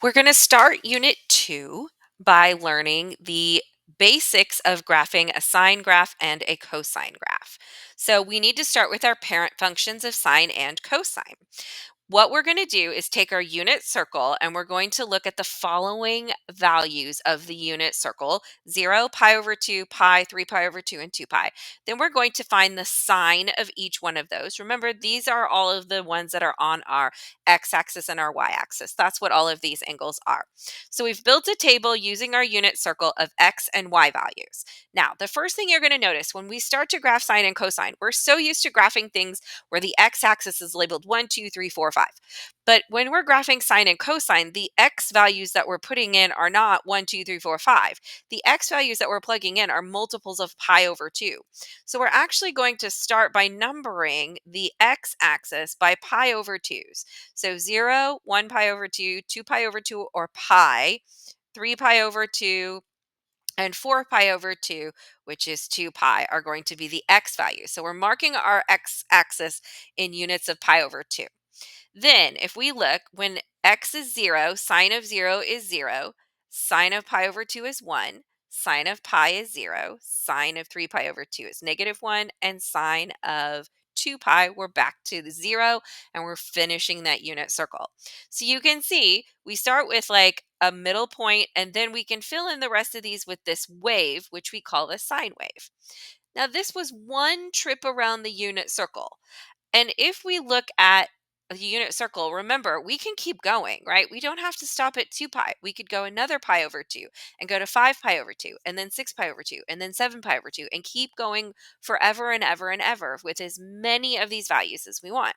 We're going to start Unit 2 by learning the basics of graphing a sine graph and a cosine graph. So we need to start with our parent functions of sine and cosine. What we're going to do is take our unit circle and we're going to look at the following values of the unit circle: 0, pi over 2, pi, 3 pi over 2, and 2 pi. Then we're going to find the sine of each one of those. Remember, these are all of the ones that are on our x-axis and our y-axis. That's what all of these angles are. So we've built a table using our unit circle of x and y values. Now, the first thing you're going to notice when we start to graph sine and cosine, we're so used to graphing things where the x-axis is labeled 1, 2, 3, 4, 5. But when we're graphing sine and cosine, the x values that we're putting in are not 1, 2, 3, 4, 5. The x values that we're plugging in are multiples of pi over 2. So we're actually going to start by numbering the x-axis by pi over 2's. So 0, 1 pi over 2, 2 pi over 2, or pi, 3 pi over 2, and 4 pi over 2, which is 2 pi, are going to be the x values. So we're marking our x-axis in units of pi over 2. Then if we look, when x is 0, sine of 0 is 0, sine of pi over 2 is 1, sine of pi is 0, sine of 3 pi over 2 is -1, and sine of 2 pi, we're back to the 0, and we're finishing that unit circle. So you can see we start with like a middle point, and then we can fill in the rest of these with this wave, which we call the sine wave. Now, this was one trip around the unit circle. And if we look at a unit circle, remember, we can keep going, right? We don't have to stop at 2 pi. We could go another pi over 2 and go to 5 pi over 2 and then 6 pi over 2 and then 7 pi over 2 and keep going forever and ever and ever with as many of these values as we want.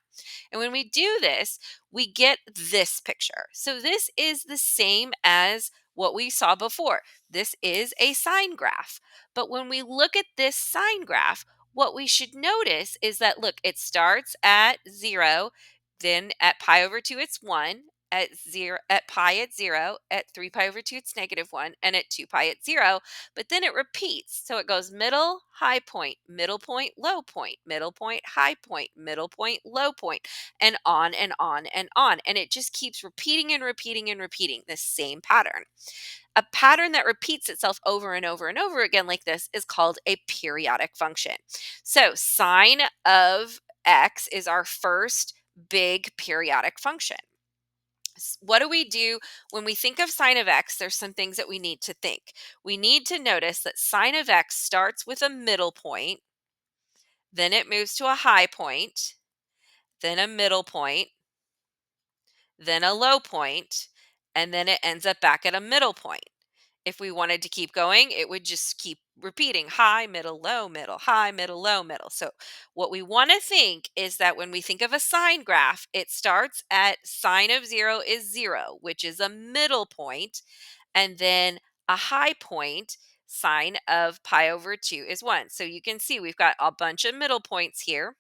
And when we do this, we get this picture. So this is the same as what we saw before. This is a sine graph. But when we look at this sine graph, what we should notice is that, look, it starts at 0, then at pi over 2 it's 1, at 0 at pi it's 0, at 3 pi over 2 it's -1, and at 2 pi it's 0, but then it repeats. So it goes middle, high point, middle point, low point, middle point, high point, middle point, low point, and on and on and on. And it just keeps repeating and repeating and repeating the same pattern. A pattern that repeats itself over and over and over again like this is called a periodic function. So sine of x is our first big periodic function. What do we do when we think of sine of x? There's some things that we need to think. We need to notice that sine of x starts with a middle point, then it moves to a high point, then a middle point, then a low point, and then it ends up back at a middle point. If we wanted to keep going, it would just keep repeating high, middle, low, middle, high, middle, low, middle. So what we want to think is that when we think of a sine graph, it starts at sine of 0 is 0, which is a middle point, and then a high point, sine of pi over 2 is 1. So you can see we've got a bunch of middle points here.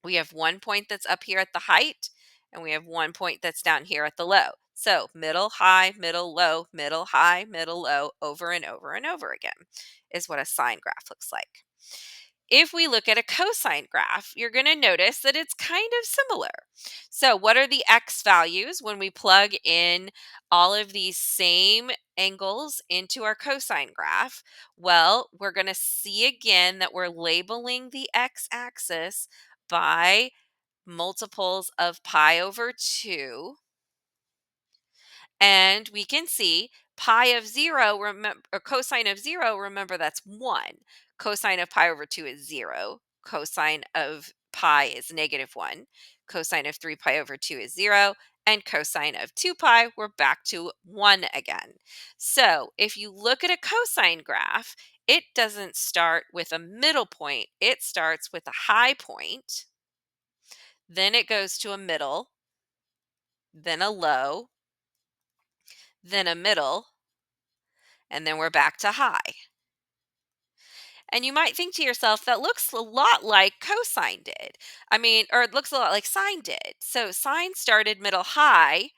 We have one point that's up here at the height, and we have one point that's down here at the low. So middle, high, middle, low, middle, high, middle, low, over and over and over again is what a sine graph looks like. If we look at a cosine graph, you're going to notice that it's kind of similar. So what are the x values when we plug in all of these same angles into our cosine graph? Well, we're going to see again that we're labeling the x-axis by multiples of pi over 2. And we can see pi of 0, or cosine of 0, remember that's 1. Cosine of pi over 2 is 0. Cosine of pi is -1. Cosine of 3 pi over 2 is 0. And cosine of 2 pi, we're back to 1 again. So if you look at a cosine graph, it doesn't start with a middle point. It starts with a high point. Then it goes to a middle, then a low, then a middle, and then we're back to high. And you might think to yourself, that looks a lot like cosine did. I mean, or it looks a lot like sine did. So sine started middle high,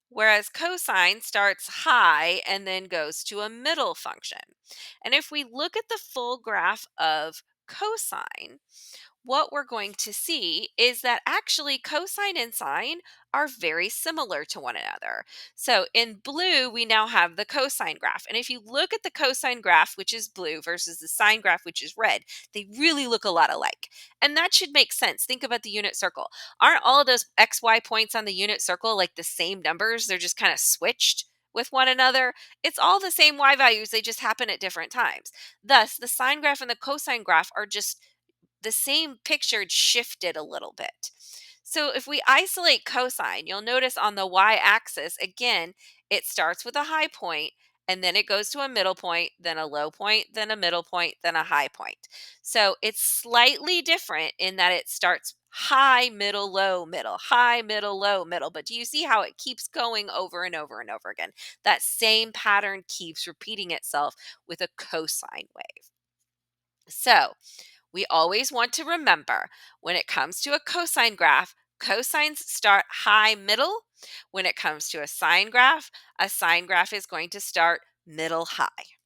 whereas cosine starts high and then goes to a middle function. And if we look at the full graph of cosine, what we're going to see is that actually cosine and sine are very similar to one another. So in blue, we now have the cosine graph. And if you look at the cosine graph, which is blue, versus the sine graph, which is red, they really look a lot alike. And that should make sense. Think about the unit circle. Aren't all of those XY points on the unit circle like the same numbers? They're just kind of switched with one another. It's all the same Y values, they just happen at different times. Thus, the sine graph and the cosine graph are just the same picture shifted a little bit. So if we isolate cosine, you'll notice on the y-axis, again, it starts with a high point, and then it goes to a middle point, then a low point, then a middle point, then a high point. So it's slightly different in that it starts high, middle, low, middle, high, middle, low, middle. But do you see how it keeps going over and over and over again? That same pattern keeps repeating itself with a cosine wave. So we always want to remember when it comes to a cosine graph, cosines start high middle. When it comes to a sine graph is going to start middle high.